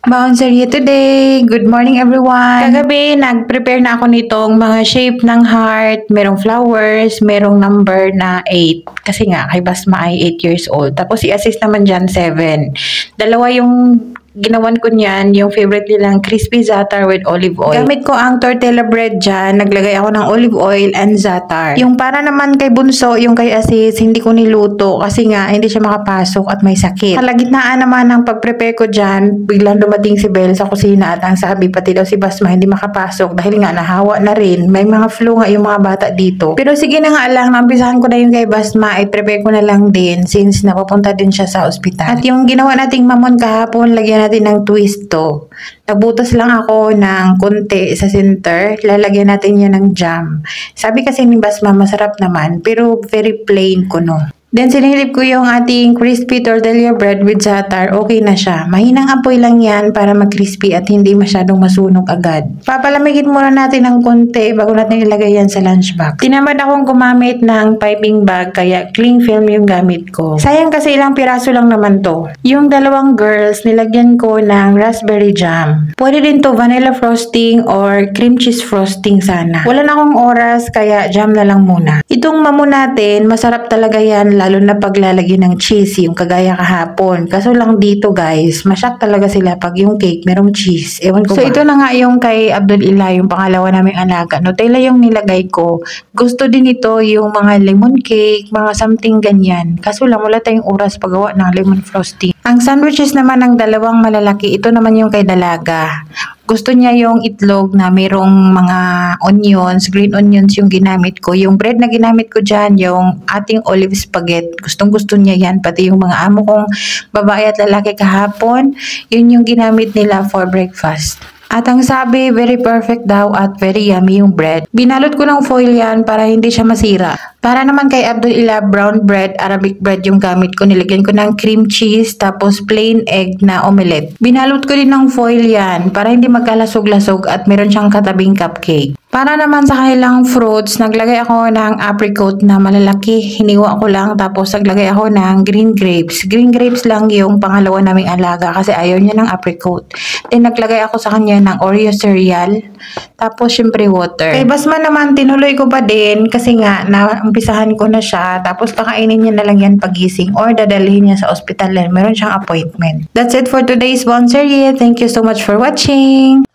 Bouncery today! Good morning everyone! Kagabi, nag-prepare na ako nitong mga shape ng heart. Merong flowers, merong number na 8. Kasi nga, kay Basma ay 8 years old. Tapos i-assist naman dyan 7. Dalawa yung ginawan ko niyan, yung favorite nilang crispy za'atar with olive oil. Gamit ko ang tortilla bread dyan. Naglagay ako ng olive oil and za'atar. Yung para naman kay Bunso, yung kay Asis, hindi ko niluto kasi nga hindi siya makapasok at may sakit. Kalagitnaan naman ng pag-prepare ko dyan, biglang dumating si Belle sa kusina at ang sabi pati daw si Basma hindi makapasok dahil nga nahawa na rin. May mga flu nga yung mga bata dito. Pero sige na nga lang, nampisahan ko na yung kay Basma, i-prepare ko na lang din since napapunta din siya sa ospital. At yung ginawa nating mamon kahapon, lagyan natin ng twist to. Nagbutas lang ako ng konti sa center. Lalagyan natin yan ng jam. Sabi kasi ni Basma masarap naman pero very plain ko no. Then sinilip ko yung ating crispy tortilla bread with za'atar. Okay na siya. Mahinang apoy lang yan para mag-crispy at hindi masyadong masunog agad. Papalamigin muna natin ng konti bago natin ilagay yan sa lunchbox. Tinamad akong gumamit ng piping bag kaya cling film yung gamit ko. Sayang kasi ilang piraso lang naman to. Yung dalawang girls nilagyan ko ng raspberry jam. Pwede din to vanilla frosting or cream cheese frosting sana. Wala na akong oras kaya jam na lang muna. Itong mamo natin masarap talaga yan lalo na paglalagyan ng cheese, yung kagaya kahapon. Kaso lang dito guys, masyak talaga sila pag yung cake merong cheese. Ewan ko ba. So ito na nga yung kay Abdul Ilah, yung pangalawa naming alaga. Nutella yung nilagay ko. Gusto din ito yung mga lemon cake, mga something ganyan. Kaso lang wala tayong oras paggawa ng lemon frosting. Ang sandwiches naman ng dalawang malalaki, ito naman yung kay dalaga. Gusto niya yung itlog na mayroong mga onions, green onions yung ginamit ko. Yung bread na ginamit ko dyan, yung ating olive spaghetti. Gustong gusto niya yan. Pati yung mga amo kong babae at lalaki kahapon, yun yung ginamit nila for breakfast. At ang sabi, very perfect daw at very yummy yung bread. Binalot ko ng foil yan para hindi siya masira. Para naman kay Abdul Ilah, brown bread, Arabic bread yung gamit ko. Nilagyan ko ng cream cheese, tapos plain egg na omelette. Binalot ko din ng foil yan para hindi magkalasog-lasog at meron siyang katabing cupcake. Para naman sa kanilang fruits, naglagay ako ng apricot na malalaki. Hiniwa ko lang tapos naglagay ako ng green grapes. Green grapes lang yung pangalawa naming alaga kasi ayaw niya ng apricot. Then naglagay ako sa kanya ng Oreo cereal. Tapos syempre water. Kay Basma naman tinuloy ko pa din kasi nga naumpisahan ko na siya. Tapos kakainin niya na lang yan pagising or dadalhin niya sa ospital. Meron siyang appointment. That's it for today's Bouncery. Thank you so much for watching.